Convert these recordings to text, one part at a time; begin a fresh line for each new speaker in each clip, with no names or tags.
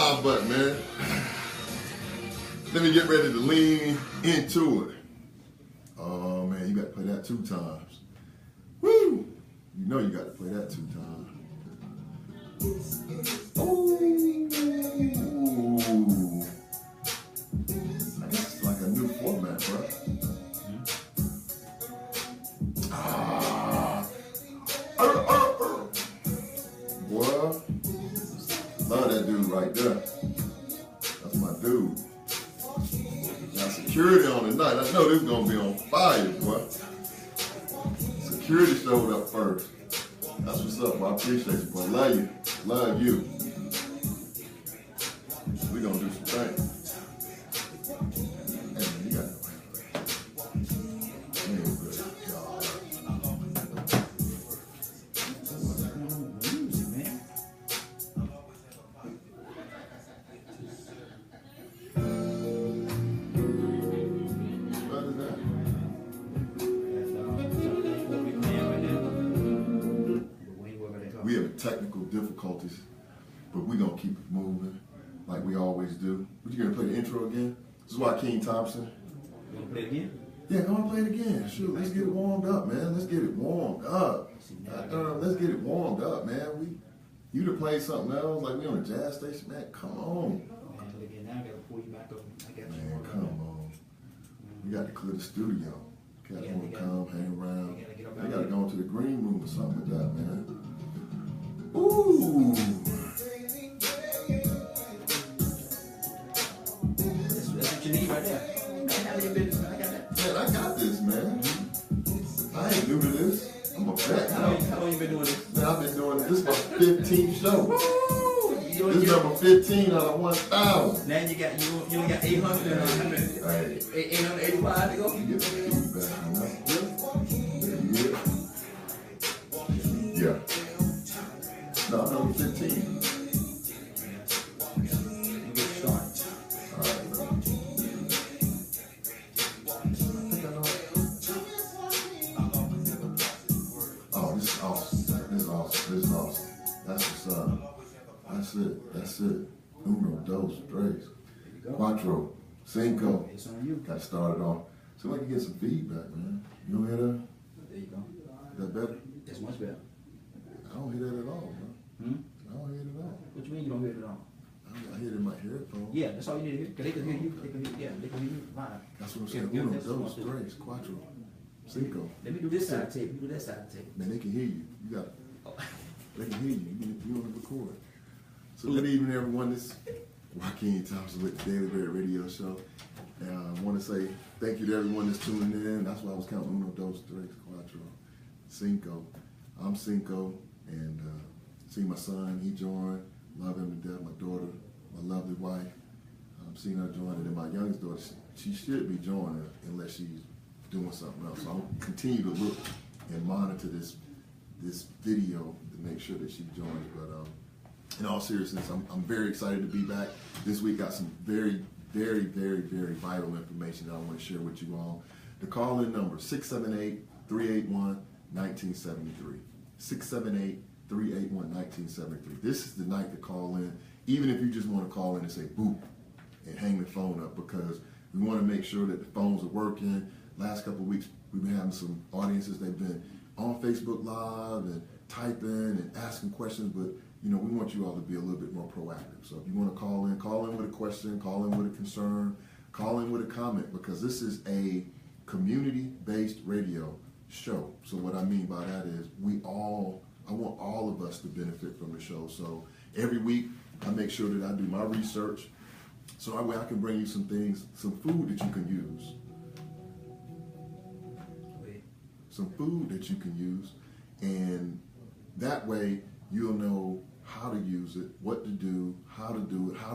But man, let me get ready to lean into it. Oh man, you got to play that 2 times. Woo! You know you got to play that 2 times. Ooh. I guess it's like a new format, bro. Boy, love that dude right there. That's my dude. Got security on tonight. I know this is gonna be on fire, boy. Security showed up first. That's what's up, boy. I appreciate you, boy. Love you. Love you. We gonna do some things. Hey, man, you got to. We have technical difficulties, but we're going to keep it moving like we always do. What, you going to play the intro again? This is Joaquin Thompson.
You want to play it again?
Yeah, go and play it again. Shoot, let's get it warmed up, man. Let's get it warmed up. Let's get it warmed up, man. You to play something else like we on a jazz station, man. Come on.
Man, now I got to pull you back up.
Man, come on. We got to clear the studio. Cats want to come, hang around. They got to go into the green room or something like that, man. Ooh.
That's what you need right there. Man, how many business? I got that.
Man, I got this, man. I ain't new to this. I'm a vet now.
How long you been doing this?
Man, I've been doing this. This is my 15th show. This is number 15 out of 1,000.
Now you only got 800 885 to go?
You get the feedback, yeah. Yeah. No, I'm number 15.
Get started.
All right, bro. Oh, this is awesome. This is awesome. That's what's up. That's it. Uno, dos, tres, cuatro, cinco.
It's on you.
Got started off. So like you get some feedback, man. You don't hear that?
There you go.
Is that better?
That's much better.
I don't hear that at all, man. I don't hear it at all.
What you mean you don't hear it at all?
I hear it in my headphones.
Yeah, that's all you need to hear. Because they can hear you. They can hear you fine.
That's what I'm saying. Uno, dos, tres, cuatro, cinco.
Let me do this side of the tape. You do that side of the tape.
Man, they can hear you. You got it. They can hear you. You on the record. So good evening, everyone. This is Joaquin Thompson with the Daily Bear Radio Show. And I want to say thank you to everyone that's tuning in. That's why I was counting uno, dos, tres, cuatro, cinco. I'm Cinco, and see my son. He joined. Love him to death. My daughter, my lovely wife. I'm seeing her join, and then my youngest daughter. She should be joining unless she's doing something else. So I'll continue to look and monitor this video to make sure that she joins. But in all seriousness, I'm very excited to be back. This week got some very, very, very, very vital information that I want to share with you all. The call-in number, 678-381-1973. 678-381-1973. This is the night to call in, even if you just want to call in and say boop and hang the phone up, because we want to make sure that the phones are working. Last couple of weeks, we've been having some audiences. They've been on Facebook Live and typing and asking questions, but you know, we want you all to be a little bit more proactive. So if you want to call in with a question, call in with a concern, call in with a comment, because this is a community-based radio show. So what I mean by that is I want all of us to benefit from the show. So every week I make sure that I do my research so that way I can bring you some things, some food that you can use. Some food that you can use, and that way you'll know how to use it, what to do, how to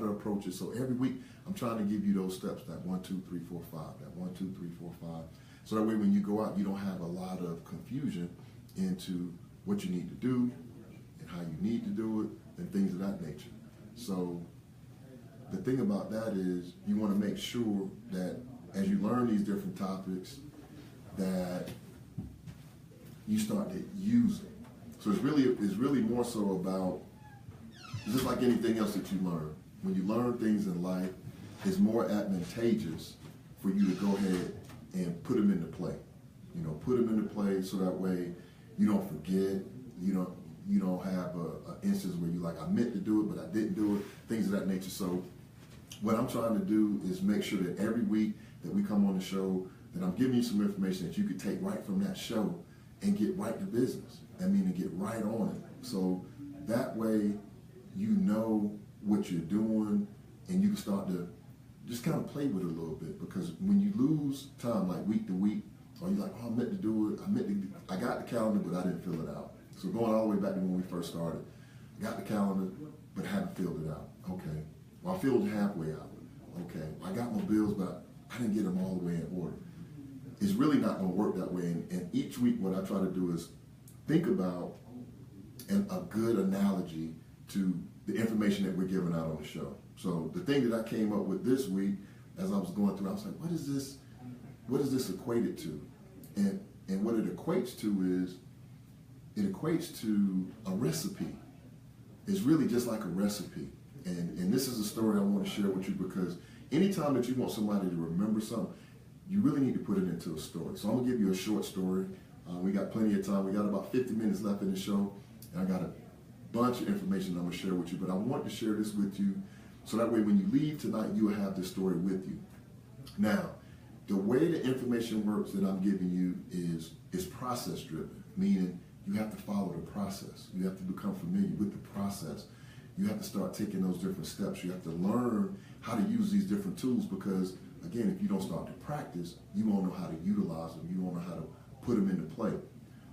approach it. So every week I'm trying to give you those steps, that 1, 2, 3, 4, 5, that 1, 2, 3, 4, 5. So that way when you go out, you don't have a lot of confusion into what you need to do and how you need to do it and things of that nature. So the thing about that is you want to make sure that as you learn these different topics that you start to use it. So it's really more so about, just like anything else that you learn, when you learn things in life, it's more advantageous for you to go ahead and put them into play. You know, put them into play so that way you don't forget. You don't have a instance where you like, I meant to do it, but I didn't do it, things of that nature. So what I'm trying to do is make sure that every week that we come on the show, that I'm giving you some information that you could take right from that show and get right to business. I mean, to get right on it. So that way you know what you're doing and you can start to just kind of play with it a little bit. Because when you lose time, like week to week, or you're like, oh, I meant to do it, I got the calendar, but I didn't fill it out. So going all the way back to when we first started, got the calendar, but haven't filled it out. Okay. Well, I filled it halfway out. Okay. I got my bills, but I didn't get them all the way in order. It's really not going to work that way. And each week what I try to do is think about a good analogy to the information that we're giving out on the show. So the thing that I came up with this week, as I was going through, I was like, what is this equated to? And what it equates to is, it equates to a recipe. It's really just like a recipe. And this is a story I want to share with you, because anytime that you want somebody to remember something, you really need to put it into a story. So I'm going to give you a short story. We got plenty of time. We got about 50 minutes left in the show. And I got a bunch of information I'm going to share with you. But I want to share this with you so that way when you leave tonight, you will have this story with you. Now, the way the information works that I'm giving you is process driven, meaning you have to follow the process. You have to become familiar with the process. You have to start taking those different steps. You have to learn how to use these different tools, because, again, if you don't start to practice, you won't know how to utilize them. You won't know how to put them into play.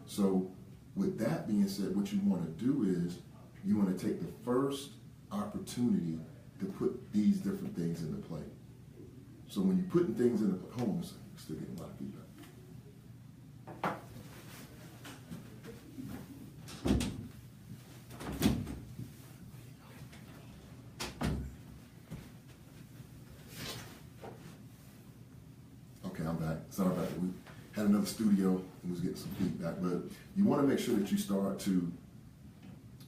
So with that being said, what you want to do is you want to take the first opportunity to put these different things into play. So when you're putting things in the, hold on a second, I'm still getting a lot of feedback. Okay, I'm back. Sorry about that. We had another studio and was getting some feedback, but you want to make sure that you start to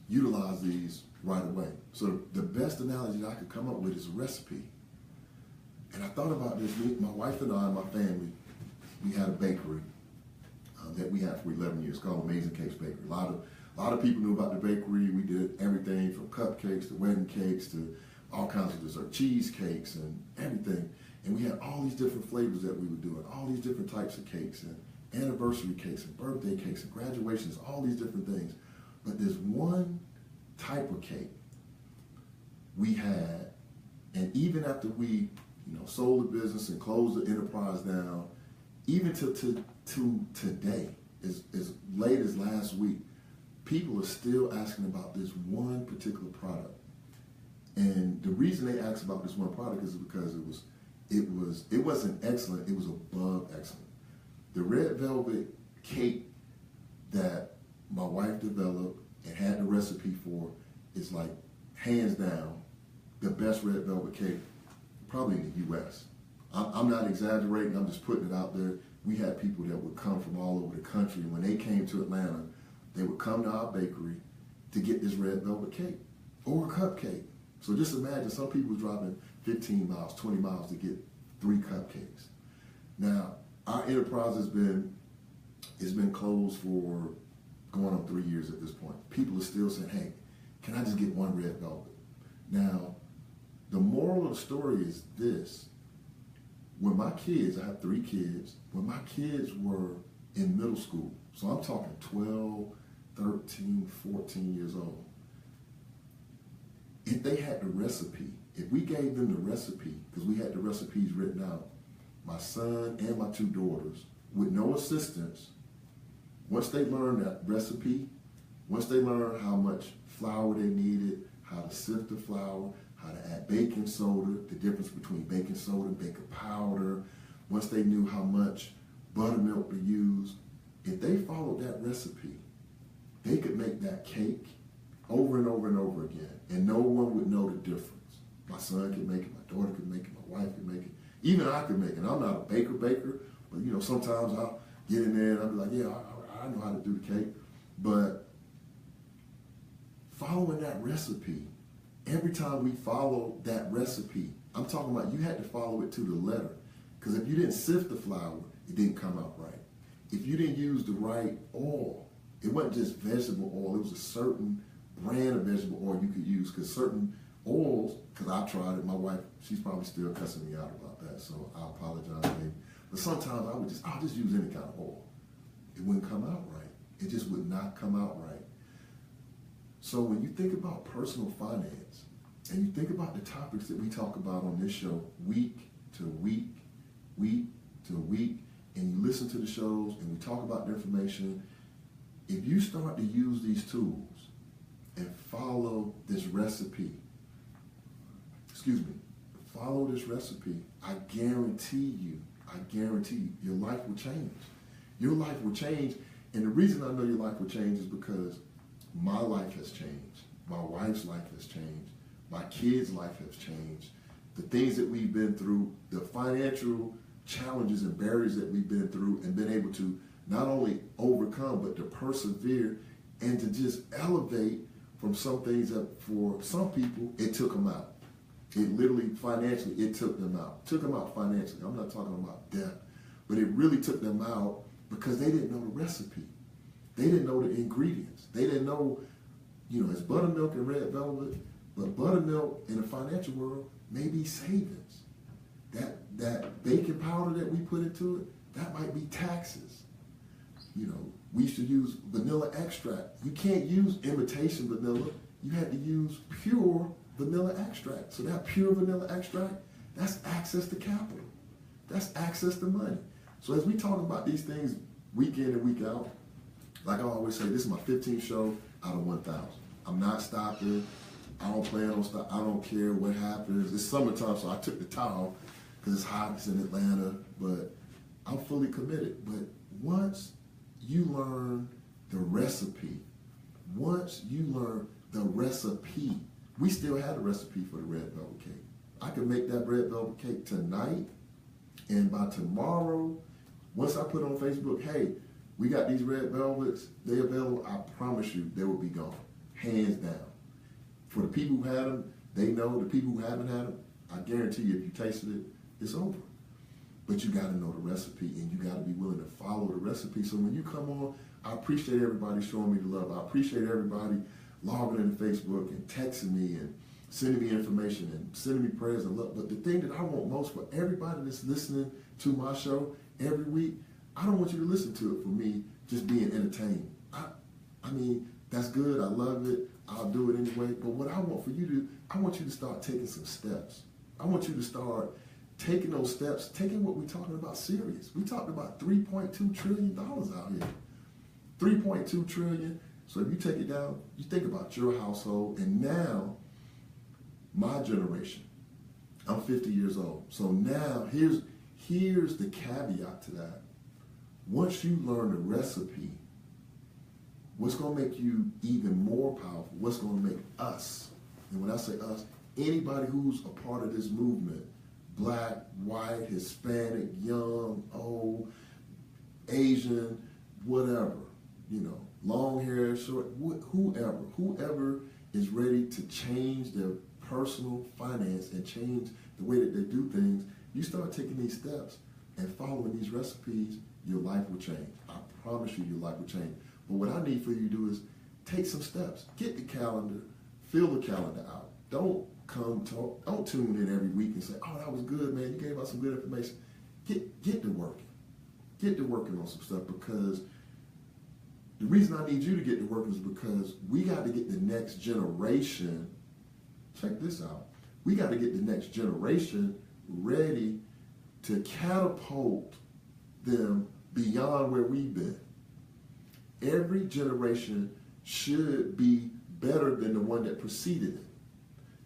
utilize these right away. So the best analogy that I could come up with is a recipe. And I thought about this. My wife and I and my family, we had a bakery that we had for 11 years called Amazing Cakes Bakery. A lot of people knew about the bakery. We did everything from cupcakes to wedding cakes to all kinds of dessert, cheesecakes and everything. And we had all these different flavors that we were doing, all these different types of cakes and anniversary cakes and birthday cakes and graduations, all these different things. But there's one type of cake we had, and even after we sold the business and closed the enterprise down, even to today, as late as last week, people are still asking about this one particular product. And the reason they asked about this one product is because it wasn't excellent, it was above excellent. The red velvet cake that my wife developed and had the recipe for is like hands down the best red velvet cake probably in the U.S. I'm not exaggerating, I'm just putting it out there. We had people that would come from all over the country, and when they came to Atlanta, they would come to our bakery to get this red velvet cake or a cupcake. So just imagine some people driving 15 miles, 20 miles to get 3 cupcakes. Now, our enterprise has been closed for going on 3 years at this point. People are still saying, hey, can I just get one red velvet? Now, the moral of the story is this. When my kids, I have 3 kids, when my kids were in middle school, so I'm talking 12, 13, 14 years old, if they had the recipe, if we gave them the recipe, because we had the recipes written out, my son and my 2 daughters, with no assistance, once they learned that recipe, once they learned how much flour they needed, how to sift the flour, how to add baking soda, the difference between baking soda and baking powder, once they knew how much buttermilk to use, if they followed that recipe, they could make that cake over and over and over again, and no one would know the difference. My son could make it, my daughter could make it, my wife could make it, even I could make it. I'm not a baker, but sometimes I'll get in there and I'll be like, yeah, I know how to do the cake. But following that recipe every time we follow that recipe, I'm talking about you had to follow it to the letter. Because if you didn't sift the flour, it didn't come out right. If you didn't use the right oil, it wasn't just vegetable oil, it was a certain brand of vegetable oil you could use. Because certain oils, because I tried it, my wife, she's probably still cussing me out about that, so I apologize, baby. But sometimes I'll just use any kind of oil. It wouldn't come out right. It just would not come out right. So when you think about personal finance, and you think about the topics that we talk about on this show week to week, week to week, and you listen to the shows and we talk about the information, if you start to use these tools and follow this recipe, follow this recipe, I guarantee you, your life will change. Your life will change. And the reason I know your life will change is because my life has changed. My wife's life has changed. My kids' life has changed. The things that we've been through, the financial challenges and barriers that we've been through and been able to not only overcome, but to persevere and to just elevate from some things that for some people, it took them out. It literally, financially, it took them out. Took them out financially. I'm not talking about debt, but it really took them out because they didn't know the recipe. They didn't know the ingredients. They didn't know, it's buttermilk and red velvet, but buttermilk in the financial world may be savings. That baking powder that we put into it, that might be taxes. We used to use vanilla extract. You can't use imitation vanilla. You had to use pure vanilla extract. So that pure vanilla extract, that's access to capital. That's access to money. So as we talk about these things week in and week out, like I always say, this is my 15th show out of 1,000. I'm not stopping. I don't plan on stopping. I don't care what happens. It's summertime, so I took the towel because it's hot. It's in Atlanta, but I'm fully committed. But once you learn the recipe, we still have the recipe for the red velvet cake. I can make that red velvet cake tonight, and by tomorrow, once I put on Facebook, hey, we got these red velvets, they're available, I promise you, they will be gone, hands down. For the people who had them, they know. The people who haven't had them, I guarantee you, if you tasted it, it's over. But you got to know the recipe, and you got to be willing to follow the recipe. So when you come on, I appreciate everybody showing me the love. I appreciate everybody logging into Facebook and texting me and sending me information and sending me prayers and love. But the thing that I want most for everybody that's listening to my show every week, I don't want you to listen to it for me just being entertained. I mean, that's good. I love it. I'll do it anyway. But what I want for you to, I want you to start taking some steps. I want you to start taking those steps, taking what we're talking about serious. We talked about $3.2 trillion out here. $3.2 trillion. So if you take it down, you think about your household, and now my generation, I'm 50 years old. So now here's the caveat to that. Once you learn the recipe, what's going to make you even more powerful, what's going to make us, and when I say us, anybody who's a part of this movement, black, white, Hispanic, young, old, Asian, whatever, long hair, short, whoever is ready to change their personal finance and change the way that they do things, you start taking these steps and following these recipes, your life will change. I promise you, your life will change. But what I need for you to do is take some steps. Get the calendar, fill the calendar out. Don't tune in every week and say, oh, that was good, man. You gave us some good information. Get to working. Get to working on some stuff, because the reason I need you to get to work is because we got to get the next generation, check this out, we got to get the next generation ready to catapult them beyond where we've been. Every generation should be better than the one that preceded it.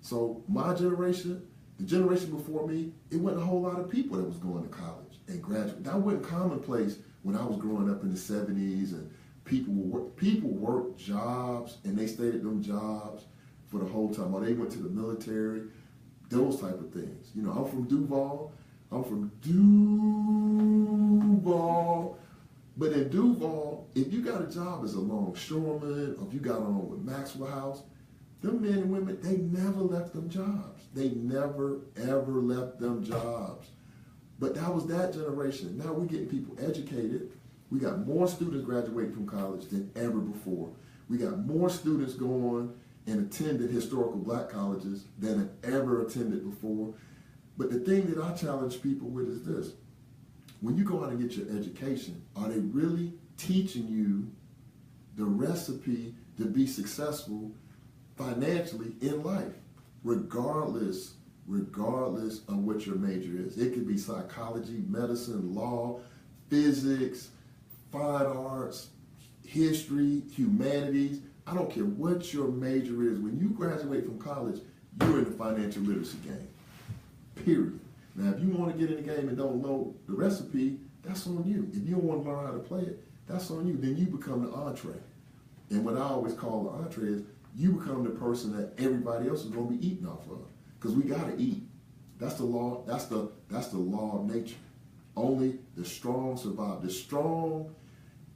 So my generation, the generation before me, it wasn't a whole lot of people that was going to college and graduate. That wasn't commonplace when I was growing up in the 70s, and people worked jobs and they stayed at them jobs for the whole time, or they went to the military, those type of things. I'm from Duval. But in Duval, if you got a job as a longshoreman, or if you got on with Maxwell House, Them men and women, they never left them jobs. They never, ever left them jobs. But that was that generation. Now we're getting people educated. We got more students graduating from college than ever before. We got more students going and attended historical black colleges than have ever attended before. But the thing that I challenge people with is this. When you go out and get your education, are they really teaching you the recipe to be successful financially in life, regardless of what your major is? It could be psychology, medicine, law, physics, fine arts, history, humanities. I don't care what your major is. When you graduate from college, you're in the financial literacy game, period. Now, if you want to get in the game and don't know the recipe, that's on you. If you don't want to learn how to play it, that's on you. Then you become the entree. And what I always call the entree is you become the person that everybody else is going to be eating off of. Because we got to eat. That's the law. That's the law of nature. Only the strong survive. The strong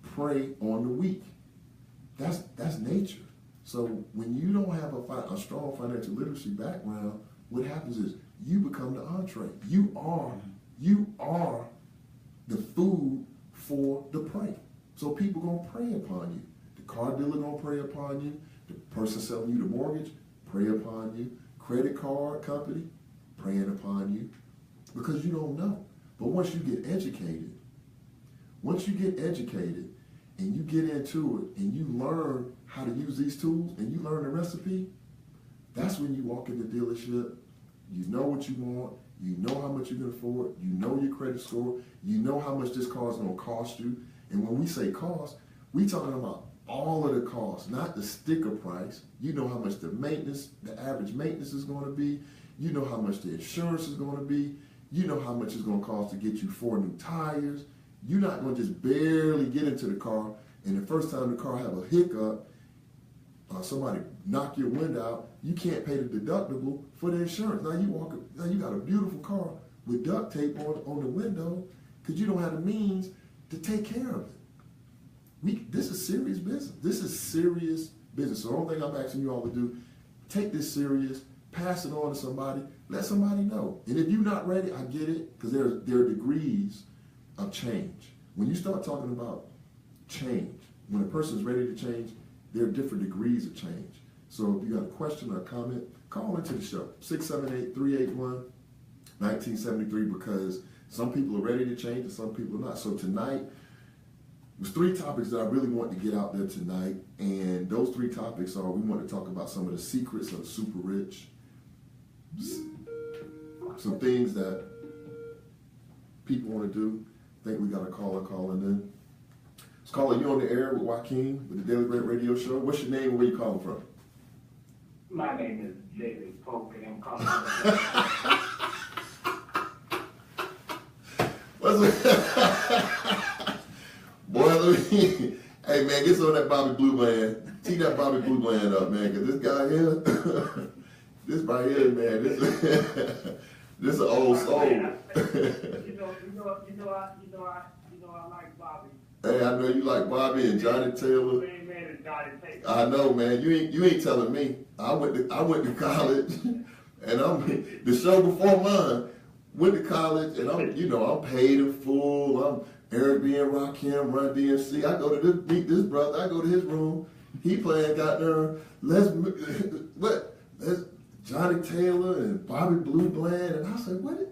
prey on the weak. That's nature. So when you don't have a strong financial literacy background, what happens is you become the entree. You are the food for the prey. So people gonna prey upon you. The car dealer gonna prey upon you. The person selling you the mortgage, prey upon you. Credit card company, preying upon you. Because you don't know. But once you get educated and you get into it and you learn how to use these tools and you learn the recipe, that's when you walk in the dealership, you know what you want, you know how much you can afford, you know your credit score, you know how much this car is going to cost you. And when we say cost, we talking about all of the costs, not the sticker price. You know how much the average maintenance is going to be. You know how much the insurance is going to be. You know how much it's going to cost to get you 4 new tires. You're not going to just barely get into the car, and the first time the car have a hiccup, somebody knock your window out, you can't pay the deductible for the insurance. Now you got a beautiful car with duct tape on the window because you don't have the means to take care of it. This is serious business. This is serious business. So the only thing I'm asking you all to do, take this serious, pass it on to somebody, let somebody know. And if you're not ready, I get it, because there are degrees of change. When you start talking about change, when a person's ready to change, there are different degrees of change. So if you got a question or a comment, call into the show, 678-381-1973, because some people are ready to change and some people are not. So tonight, there's 3 topics that I really want to get out there tonight, and those 3 topics are, we want to talk about some of the secrets of the super rich, some things that people want to do. I think we got a caller calling in. Let's call you on the air with Joaquin with the Daily Bread Radio Show. What's your name and where you calling from?
My name is David Polk, and I'm calling
Boy, hey man, get some of that Bobby Blue Bland. Tee that Bobby Blue Bland up, man, because this guy here, this right here, man, this an old soul. I like Bobby. Hey, I know you like Bobby and Johnny Taylor. I know, man. You ain't telling me. I went to college, and the show before mine. Went to college, and I'm paid in full. I'm Eric B. and Rakim, Run DMC. I go to meet this brother. I go to his room. He playing let's Johnny Taylor and Bobby Blue Bland, and I said, what is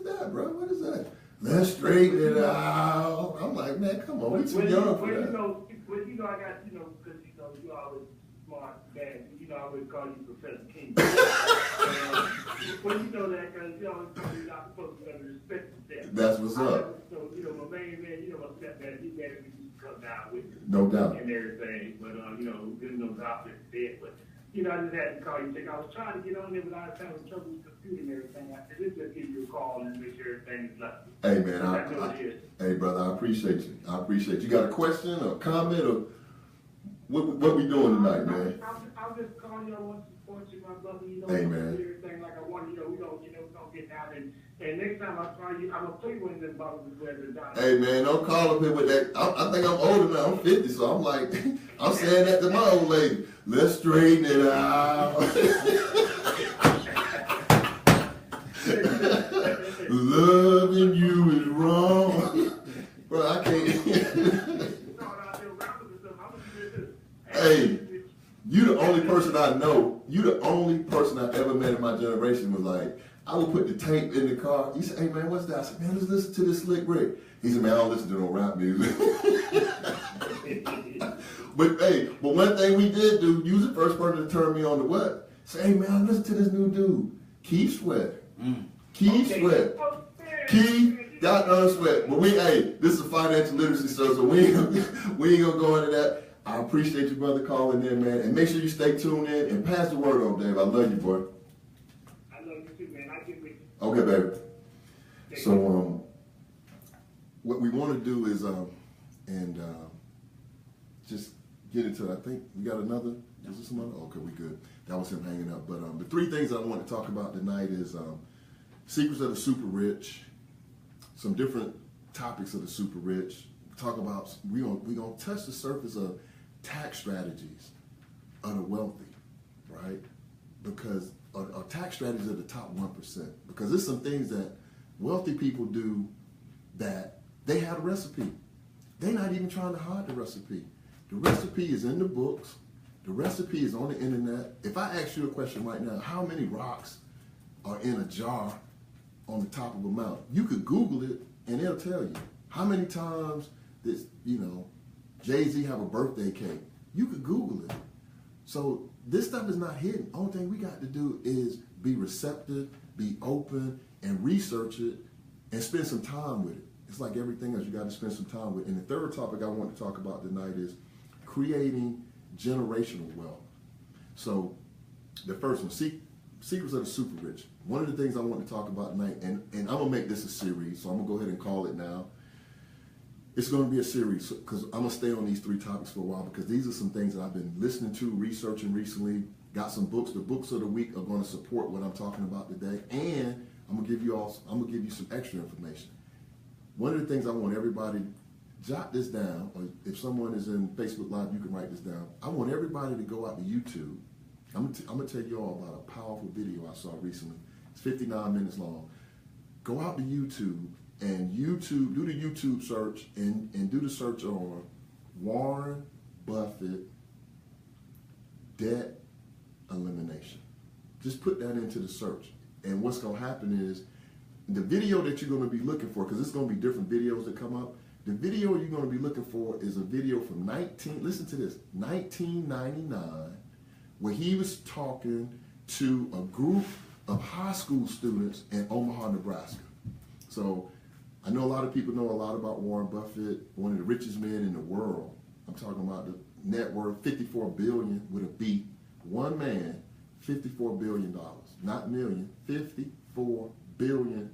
that, bro? What is that? Let's straighten it out. I'm like, man, come on, we too young for that.
I got, because you always smart, man. I always call you Professor King. Well, you know that because you always call me not supposed to respect that.
That's what's up.
So, my main man, my stepdad, he made me come down with me.
No doubt.
And everything. But, there's no doctor dead. But, I just had to call you. I was trying to get on there, but I was having trouble with the computer and everything. I said, let's just give you a call and make sure everything is left.
Hey, man, hey, brother, I appreciate you. You got a question or comment or what we doing tonight, man?
I'm just calling you. I want to support you, my brother.
Hey, man.
Everything like I want. We don't we're gonna get down and next time I try you, I'm gonna put you in this bottles as well as John.
Hey man, don't call up here with that. I think I'm older now. I'm 50, so I'm like, I'm saying that to my old lady. Let's straighten it out. Loving you is wrong. Bro, I can't. Hey, you the only person I know. You the only person I've ever met in my generation was like, I would put the tape in the car. He said, hey man, what's that? I said, man, let's listen to this Slick Rick. He said, man, I don't listen to no rap music. but one thing we did do, you was the first person to turn me on to what? Say, hey man, listen to this new dude, Keith Sweat. Keith Sweat. Keith got Sweat. But this is a financial literacy show, so we ain't gonna go into that. I appreciate you, brother, calling in, man. And make sure you stay tuned in and pass the word on, Dave. I love you, boy.
I love you too, man. I get with you.
Okay, baby. So, what we want to do is, just get into it. I think we got another. Is this another? Okay, we good. That was him hanging up. But the three things I want to talk about tonight is secrets of the super rich, some different topics of the super rich. Talk about we gonna touch the surface of tax strategies of the wealthy, right? Because our tax strategies are the top 1%. Because there's some things that wealthy people do that they have a recipe. They're not even trying to hide the recipe. The recipe is in the books. The recipe is on the internet. If I ask you a question right now, how many rocks are in a jar on the top of a mountain? You could Google it and it'll tell you. How many times did, Jay-Z have a birthday cake? You could Google it. So this stuff is not hidden. Only thing we got to do is be receptive, be open, and research it and spend some time with it. It's like everything else, you got to spend some time with it. And the third topic I want to talk about tonight is creating generational wealth. So the first one, secrets of the super rich. One of the things I want to talk about tonight, and I'm going to make this a series, so I'm going to go ahead and call it now. It's going to be a series because I'm going to stay on these three topics for a while because these are some things that I've been listening to, researching recently. Got some books. The books of the week are going to support what I'm talking about today, and I'm going to give you some extra information. One of the things I want everybody, jot this down, or if someone is in Facebook Live, you can write this down. I want everybody to go out to YouTube. I'm going to tell you all about a powerful video I saw recently. It's 59 minutes long. Go out to YouTube and do the YouTube search and do the search on Warren Buffett debt elimination. Just put that into the search. And what's going to happen is the video that you're going to be looking for, because it's going to be different videos that come up. The video you're going to be looking for is a video from 1999, where he was talking to a group of high school students in Omaha, Nebraska. So I know a lot of people know a lot about Warren Buffett, one of the richest men in the world. I'm talking about the net worth, $54 billion with a B. One man, $54 billion, not million, $54 billion.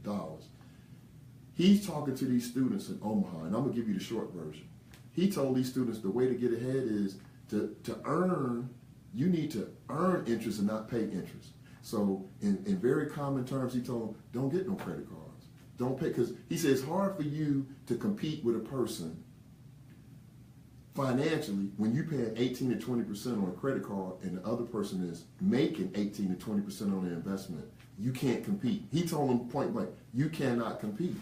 He's talking to these students in Omaha, and I'm gonna give you the short version. He told these students the way to get ahead is to earn, you need to earn interest and not pay interest. So in very common terms, he told them, don't get no credit cards. Don't pay, because he says it's hard for you to compete with a person financially when you're paying 18 to 20% on a credit card and the other person is making 18 to 20% on their investment. You can't compete. He told them point blank, you cannot compete.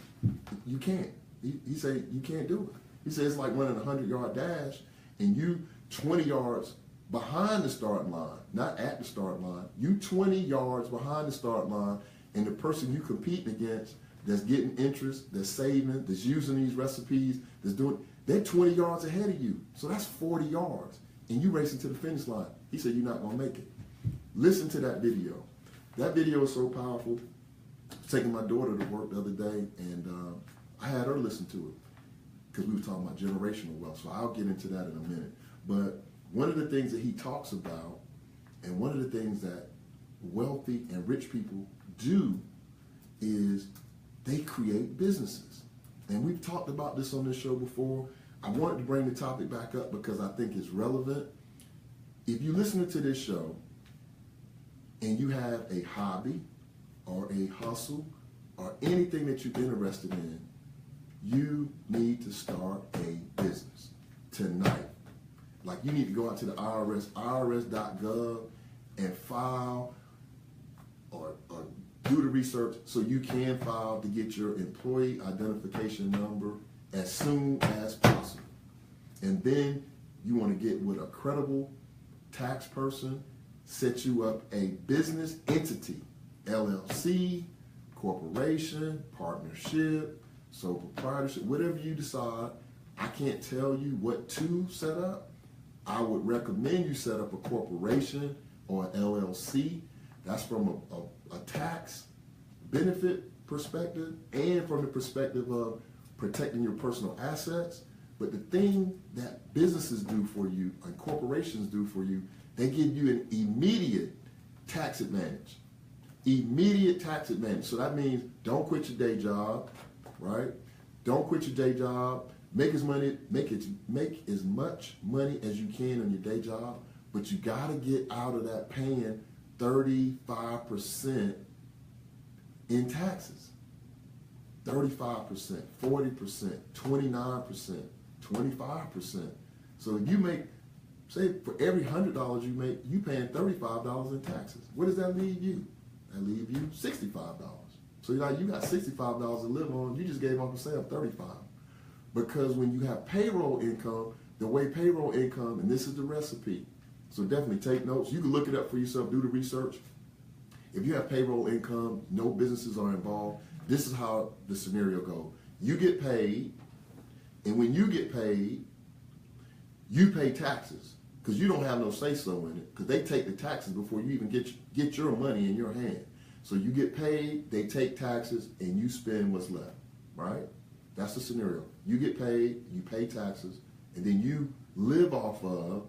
You can't. He said you can't do it. He said it's like running a 100-yard dash and you 20 yards behind the start line, not at the start line. You 20 yards behind the start line, and the person you competing against that's getting interest, that's saving, that's using these recipes, that's doing, they're 20 yards ahead of you. So that's 40 yards. And you racing to the finish line. He said you're not going to make it. Listen to that video. That video is so powerful. I was taking my daughter to work the other day, and I had her listen to it because we were talking about generational wealth. So I'll get into that in a minute. But one of the things that he talks about, and one of the things that wealthy and rich people do, is they create businesses. And we've talked about this on this show before. I wanted to bring the topic back up because I think it's relevant. If you're listening to this show and you have a hobby, or a hustle or anything that you're interested in, you need to start a business tonight. Like you need to go out to the IRS, irs.gov, and file or do the research so you can file to get your employee identification number as soon as possible. And then you want to get with a credible tax person, set you up a business entity, LLC, corporation, partnership, sole proprietorship, whatever you decide. I can't tell you what to set up. I would recommend you set up a corporation or an LLC. That's from a tax benefit perspective and from the perspective of protecting your personal assets. But the thing that businesses do for you and corporations do for you, they give you an immediate tax advantage. Immediate tax advantage. So that means don't quit your day job, right? Don't quit your day job. Make as much money as you can on your day job, but you got to get out of that paying 35% in taxes. 35%, 40%, 29%, 25%. So if you make, say for every $100 you make, you paying $35 in taxes. What does that leave you? That leave you $65. So you got $65 to live on. You just gave Uncle Sam $35. Because when you have payroll income, the way payroll income, and this is the recipe, so definitely take notes. You can look it up for yourself, do the research. If you have payroll income, no businesses are involved, this is how the scenario goes. You get paid, and when you get paid, you pay taxes because you don't have no say-so in it because they take the taxes before you even get your money in your hand. So you get paid, they take taxes, and you spend what's left, right? That's the scenario. You get paid, you pay taxes, and then you live off of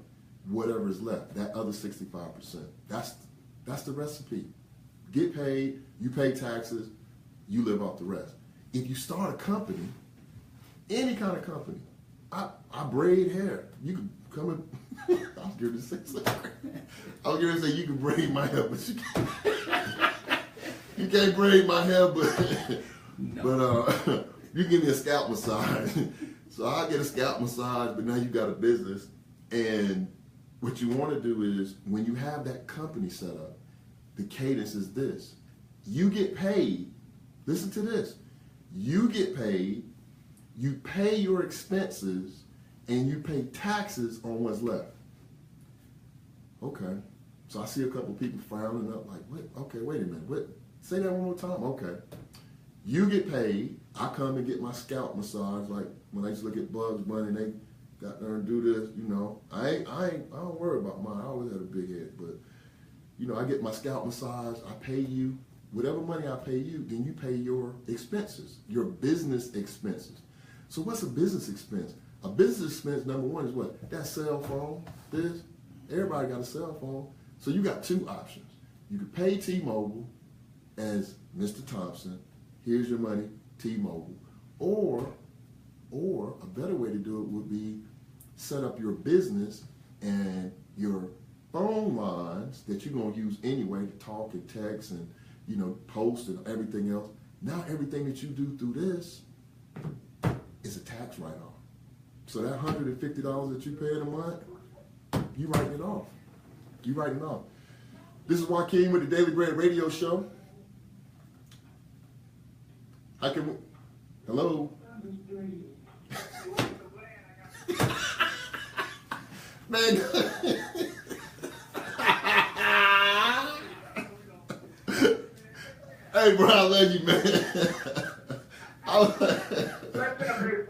whatever is left, that other 65%. That's the recipe. Get paid, you pay taxes, you live off the rest. If you start a company, any kind of company, I braid hair. You can come in. I was going to say you can braid my hair, but you can't braid my hair, but no. You give me a scalp massage. So I get a scalp massage, but now you got a business. And what you want to do is when you have that company set up, the cadence is this. You get paid. Listen to this. You get paid, you pay your expenses, and you pay taxes on what's left. Okay. So I see a couple people frowning up like, what? Okay, wait a minute. What? Say that one more time. Okay. You get paid. I come and get my scalp massage. Like when I used to look at Bugs Bunny, they got there and do this. You know, I don't worry about mine. I always had a big head, but you know, I get my scalp massage. I pay you whatever money I pay you. Then you pay your expenses, your business expenses. So what's a business expense? A business expense, number one, is what? That cell phone. This. Everybody got a cell phone. So you got two options. You can pay T-Mobile as Mr. Thompson. Here's your money, T-Mobile. Or a better way to do it would be set up your business and your phone lines that you're going to use anyway to talk and text and, you know, post and everything else. Now everything that you do through this is a tax write-off. So that $150 that you pay in a month, you write it off. You write it off. This is Joaquin with the Daily Bread Radio Show. Hello? Man. Hey, bro, I love you, man.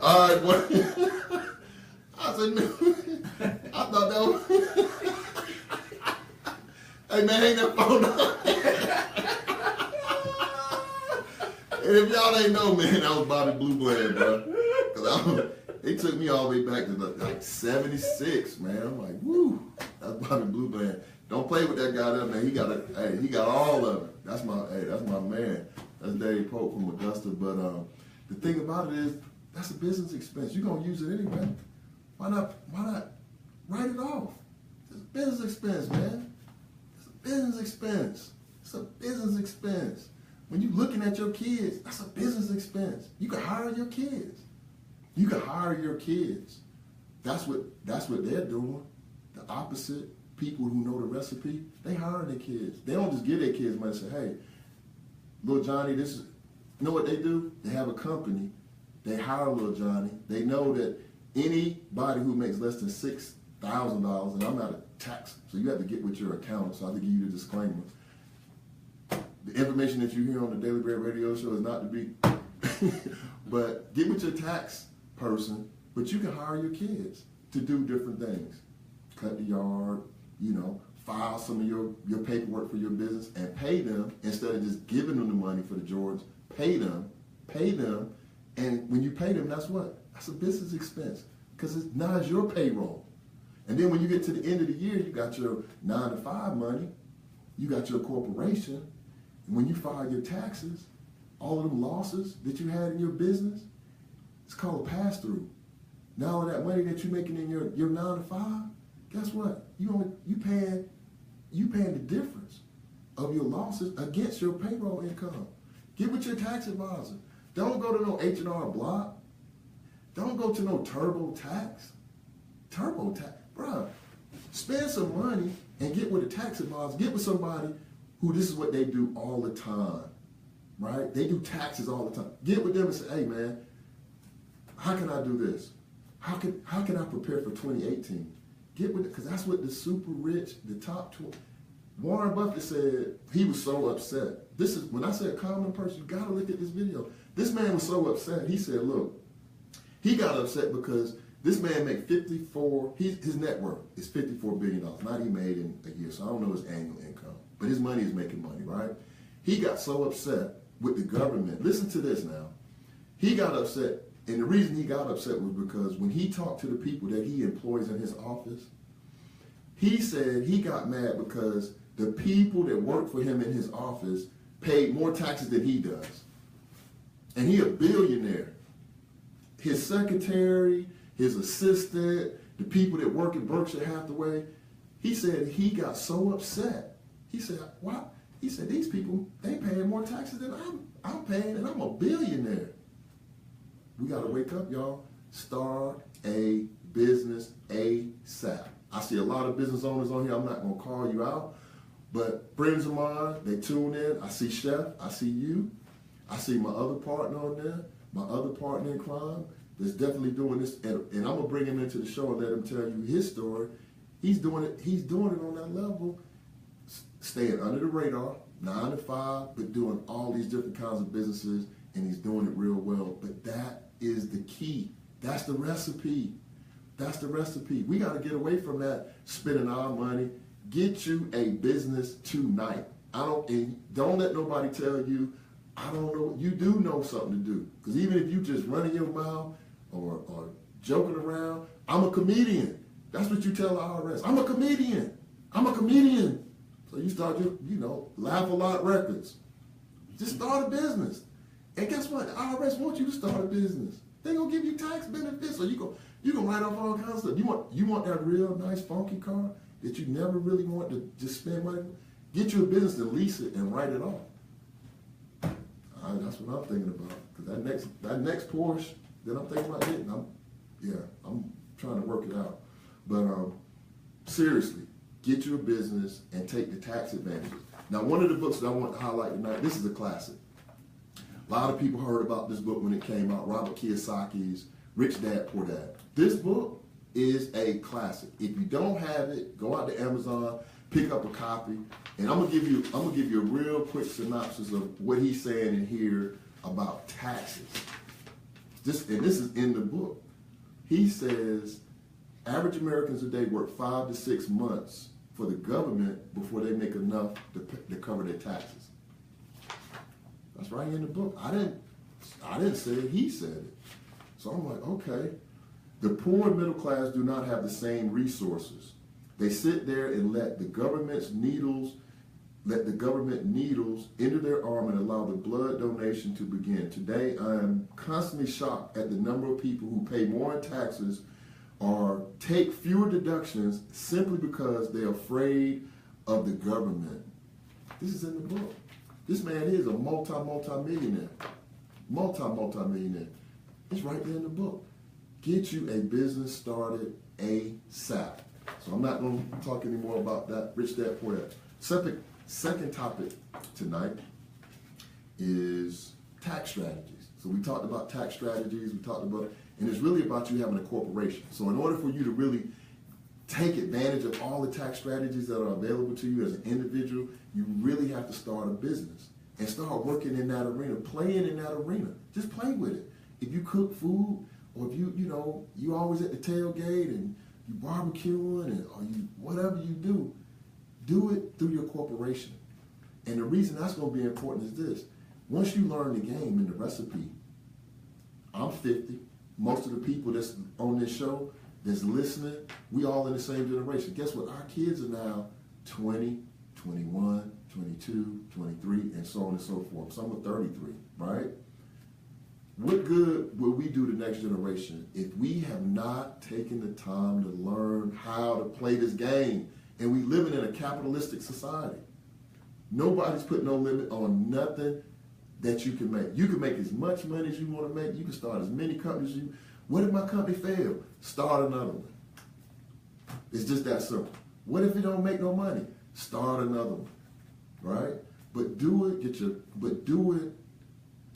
All right, boy. I said, no. I thought that was... Hey, man, hang that phone up. And if y'all ain't know, man, that was Bobby Blue Bland, bro. Cause they took me all the way back to like 76, man. I'm like, woo, that's Bobby Blue Bland. Don't play with that guy there, man. He got all of it. That's my man. That's Dave Pope from Augusta. But the thing about it is, that's a business expense. You're gonna use it anyway. Why not write it off? It's a business expense, man. It's a business expense. It's a business expense. When you're looking at your kids, that's a business expense. You can hire your kids. You can hire your kids. That's what they're doing. The opposite. People who know the recipe, they hire their kids. They don't just give their kids money and say, hey, little Johnny, this is, you know what they do? They have a company. They hire little Johnny. They know that anybody who makes less than $6,000, and I'm not a tax, so you have to get with your accountant, so I have to give you the disclaimer. The information that you hear on the Daily Bread Radio Show is not to be, but get with your tax person, but you can hire your kids to do different things. Cut the yard, file some of your paperwork for your business and pay them instead of just giving them the money for the Jordans. Pay them, and when you pay them, that's what? That's a business expense because it's now it's your payroll. And then when you get to the end of the year, you got your 9-to-5 money, you got your corporation, and when you file your taxes, all of them losses that you had in your business, it's called a pass-through. Now all that money that you're making in your 9-to-5, guess what? You paying the difference of your losses against your payroll income. Get with your tax advisor. Don't go to no H&R Block. Don't go to no TurboTax. TurboTax, bro. Spend some money and get with a tax advisor. Get with somebody who this is what they do all the time, right? They do taxes all the time. Get with them and say, hey man, how can I do this? How can I prepare for 2018? Get with it, because that's what the super rich, the top 20. Warren Buffett said he was so upset. This is, when I say a common person, you got to look at this video. This man was so upset. He said, look, he got upset because this man made his net worth is $54 billion. Not he made in a year, so I don't know his annual income. But his money is making money, right? He got so upset with the government. Listen to this now. He got upset. And the reason he got upset was because when he talked to the people that he employs in his office, he said he got mad because the people that work for him in his office paid more taxes than he does. And he a billionaire. His secretary, his assistant, the people that work at Berkshire Hathaway, he said he got so upset. He said, what? He said, these people, they paying more taxes than I'm paying, and I'm a billionaire. We got to wake up, y'all. Start a business ASAP. I see a lot of business owners on here. I'm not going to call you out. But friends of mine, they tune in. I see Chef. I see you. I see my other partner on there, my other partner in crime that's definitely doing this. And I'm going to bring him into the show and let him tell you his story. He's doing it on that level, staying under the radar, 9 to 5, but doing all these different kinds of businesses, and he's doing it real well. But that is the key. That's the recipe. That's the recipe. We got to get away from that spending our money. Get you a business tonight. Don't let nobody tell you, I don't know. You do know something to do. Because even if you just running your mouth or joking around, I'm a comedian. That's what you tell the IRS. I'm a comedian. I'm a comedian. So you start, Laugh a Lot Records. Just start a business. And guess what? The IRS wants you to start a business. They're going to give you tax benefits. So you can write off all kinds of stuff. You want that real nice funky car that you never really want to just spend money on? Get you a business to lease it and write it off. That's what I'm thinking about. Because that next Porsche that I'm thinking about getting, I'm trying to work it out. But seriously, get you a business and take the tax advantages. Now, one of the books that I want to highlight tonight, this is a classic. A lot of people heard about this book when it came out, Robert Kiyosaki's Rich Dad, Poor Dad. This book is a classic. If you don't have it, go out to Amazon, pick up a copy, and I'm gonna give you a real quick synopsis of what he's saying in here about taxes. This is in the book. He says average Americans today work 5 to 6 months for the government before they make enough to cover their taxes. That's right in the book. I didn't say it, he said it. So I'm like, okay. The poor and middle class do not have the same resources. They sit there and let the government needles enter their arm and allow the blood donation to begin. Today, I am constantly shocked at the number of people who pay more in taxes or take fewer deductions simply because they're afraid of the government. This is in the book. This man is a multi-millionaire. Multi-millionaire. It's right there in the book. Get you a business started ASAP. So I'm not going to talk anymore about that. Rich Dad Poor Dad. Second topic tonight is tax strategies. So we talked about tax strategies. And it's really about you having a corporation. So in order for you to really take advantage of all the tax strategies that are available to you as an individual, you really have to start a business and start working in that arena, playing in that arena. Just play with it. If you cook food, or if you always at the tailgate and you barbecuing, and or you whatever you do it through your corporation. And the reason that's going to be important is this: once you learn the game and the recipe, I'm 50. Most of the people that's on this show, that's listening, we all in the same generation. Guess what? Our kids are now 20, 21, 22, 23, and so on and so forth. Some are 33, right? What good will we do the next generation if we have not taken the time to learn how to play this game? And we living in a capitalistic society. Nobody's put no limit on nothing that you can make. You can make as much money as you want to make. You can start as many companies as you. What if my company failed? Start another one. It's just that simple. What if you don't make no money? Start another one, right? But do it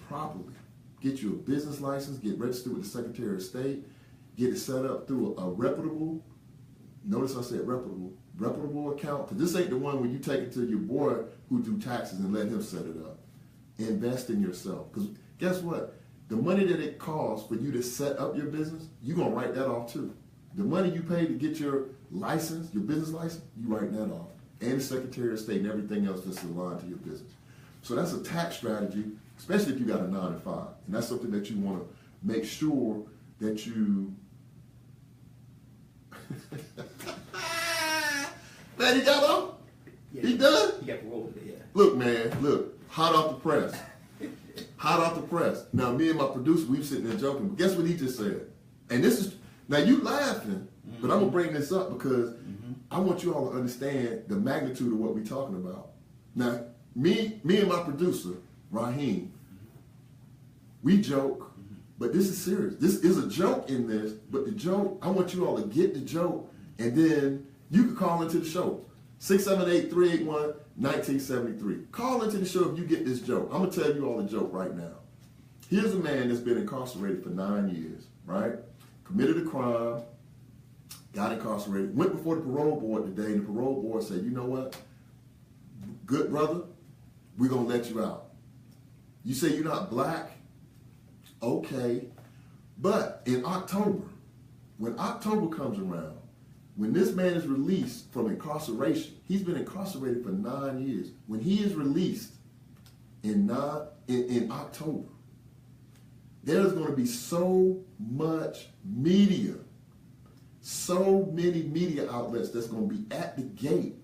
properly. Get you a business license. Get registered with the Secretary of State. Get it set up through a reputable. Notice I said reputable account. Because this ain't the one where you take it to your boy who do taxes and let him set it up. Invest in yourself. Because guess what? The money that it costs for you to set up your business, you're going to write that off too. The money you pay to get your license, your business license, you write that off. And the Secretary of State and everything else that's aligned to your business. So that's a tax strategy, especially if you got a 9 to 5. And that's something that you want to make sure that you... Man, he got on?
Yeah.
He done?
You got parole today, yeah.
Look, man, hot off the press. Hot off the press. Now, me and my producer, we were sitting there joking, but guess what he just said? And this is, now you laughing, but I'm going to bring this up because I want you all to understand the magnitude of what we're talking about. Now, me and my producer, Raheem, we joke, but this is serious. This is a joke in this, but the joke, I want you all to get the joke, and then you can call into the show. 678-381-1973. Call into the show if you get this joke. I'm going to tell you all the joke right now. Here's a man that's been incarcerated for 9 years, right? Committed a crime, got incarcerated, went before the parole board today, and the parole board said, you know what? Good brother, we're going to let you out. You say you're not black? Okay. But in October, when October comes around, when this man is released from incarceration, he's been incarcerated for 9 years. When he is released in October, there's going to be so much media, so many media outlets that's going to be at the gate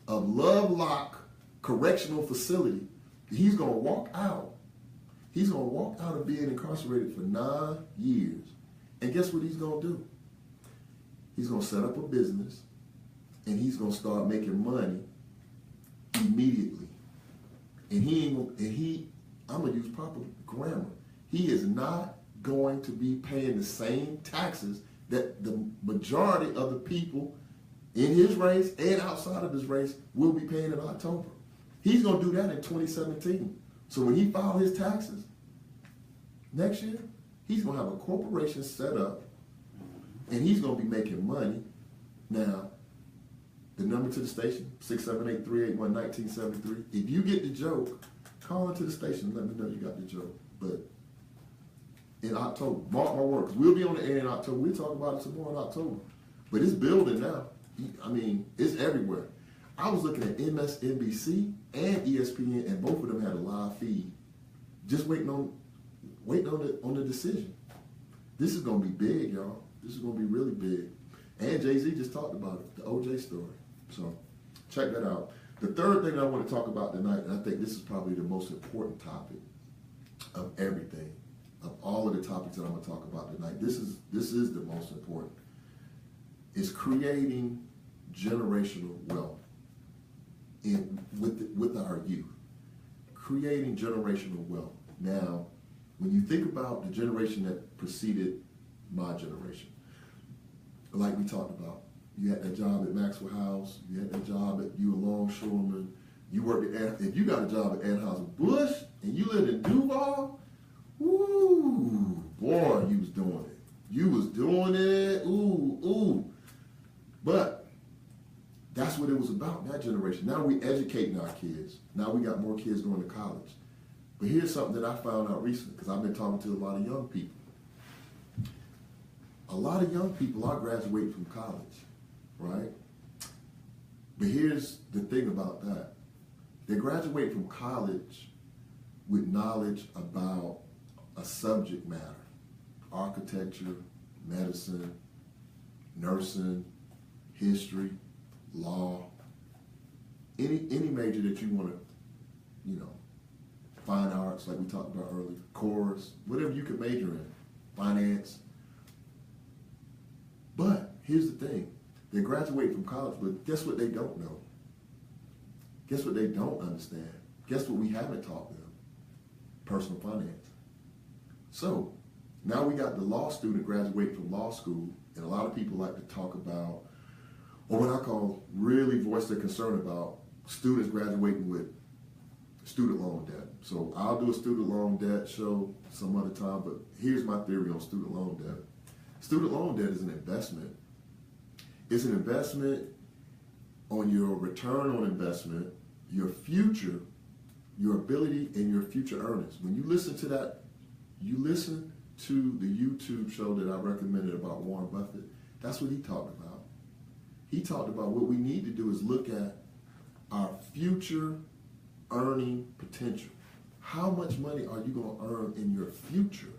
of Lovelock Correctional Facility. He's going to walk out. He's going to walk out of being incarcerated for 9 years. And guess what he's going to do? He's going to set up a business, and he's going to start making money immediately. And I'm going to use proper grammar. He is not going to be paying the same taxes that the majority of the people in his race and outside of his race will be paying in October. He's going to do that in 2017. So when he files his taxes next year, he's going to have a corporation set up, and he's going to be making money. Now, the number to the station, 678-381-1973. If you get the joke, call into the station and let me know you got the joke. But in October, mark my words, we'll be on the air in October. We'll talk about it some more in October. But it's building now. I mean, it's everywhere. I was looking at MSNBC and ESPN, and both of them had a live feed, just waiting on the decision. This is going to be big, y'all. This is going to be really big. And Jay-Z just talked about it, the OJ story. So check that out. The third thing I want to talk about tonight, and I think this is probably the most important topic of everything, of all of the topics that I'm going to talk about tonight. This is the most important. Is creating generational wealth with our youth. creating generational wealth. Now, when you think about the generation that preceded my generation, like we talked about, you had that job at Maxwell House, you had that job at you and Longshoreman, you worked at, if you got a job at Anheuser-Busch and you lived in Duval, ooh, boy, you was doing it. You was doing it, ooh. But that's what it was about, that generation. Now we educating our kids. Now we got more kids going to college. But here's something that I found out recently, because I've been talking to a lot of young people. A lot of young people are graduating from college, right? But here's the thing about that. They graduate from college with knowledge about a subject matter, architecture, medicine, nursing, history, law, any major that you want to, fine arts, like we talked about earlier, chorus, whatever you could major in, finance. But here's the thing. They graduate from college, but guess what they don't know? Guess what they don't understand? Guess what we haven't taught them? Personal finance. So now we got the law student graduate from law school, and a lot of people like to talk about, or what I call really voice their concern about, students graduating with student loan debt. So I'll do a student loan debt show some other time, but here's my theory on student loan debt. Student loan debt is an investment. It's an investment on your return on investment, your future, your ability, and your future earnings. When you listen to that, you listen to the YouTube show that I recommended about Warren Buffett, that's what he talked about. He talked about what we need to do is look at our future earning potential. How much money are you going to earn in your future?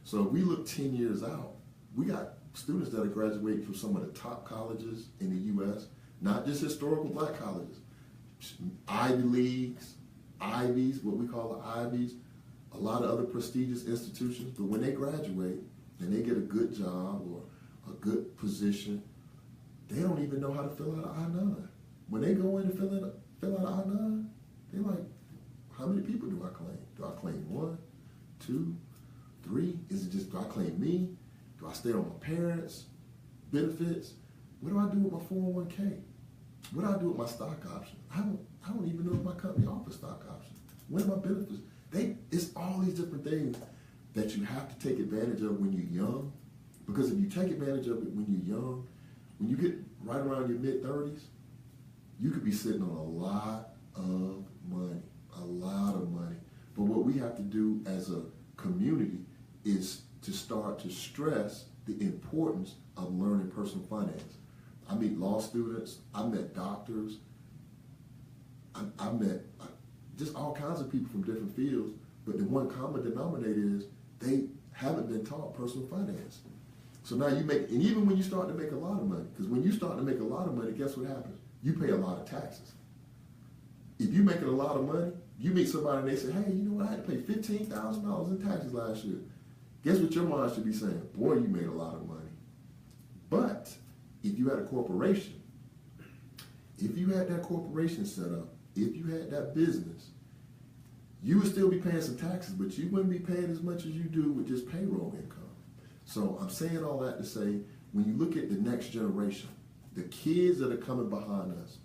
So if we look 10 years out, we got students that are graduating from some of the top colleges in the U.S., not just historical black colleges, Ivy Leagues, Ivies, what we call the Ivies, a lot of other prestigious institutions. But when they graduate and they get a good job or a good position, they don't even know how to fill out an I-9. When they go in and fill out an I-9, they're like, how many people do I claim? Do I claim 1, 2, 3? Is it just, do I claim me? Do I stay on my parents' benefits? What do I do with my 401k? What do I do with my stock option? I don't even know if my company offers stock options. What are my benefits? It's all these different things that you have to take advantage of when you're young. Because if you take advantage of it when you're young, when you get right around your mid-30s, you could be sitting on a lot of money. But what we have to do as a community is to start to stress the importance of learning personal finance. I meet law students, I met doctors, I met just all kinds of people from different fields, but the one common denominator is they haven't been taught personal finance. So now you make, and even when you start to make a lot of money, because when you start to make a lot of money, guess what happens? You pay a lot of taxes. If you're making a lot of money, you meet somebody and they say, hey, you know what, I had to pay $15,000 in taxes last year. Guess what your mind should be saying? Boy, you made a lot of money. But if you had a corporation, if you had that corporation set up, if you had that business, you would still be paying some taxes, but you wouldn't be paying as much as you do with just payroll income. So I'm saying all that to say, when you look at the next generation, the kids that are coming behind us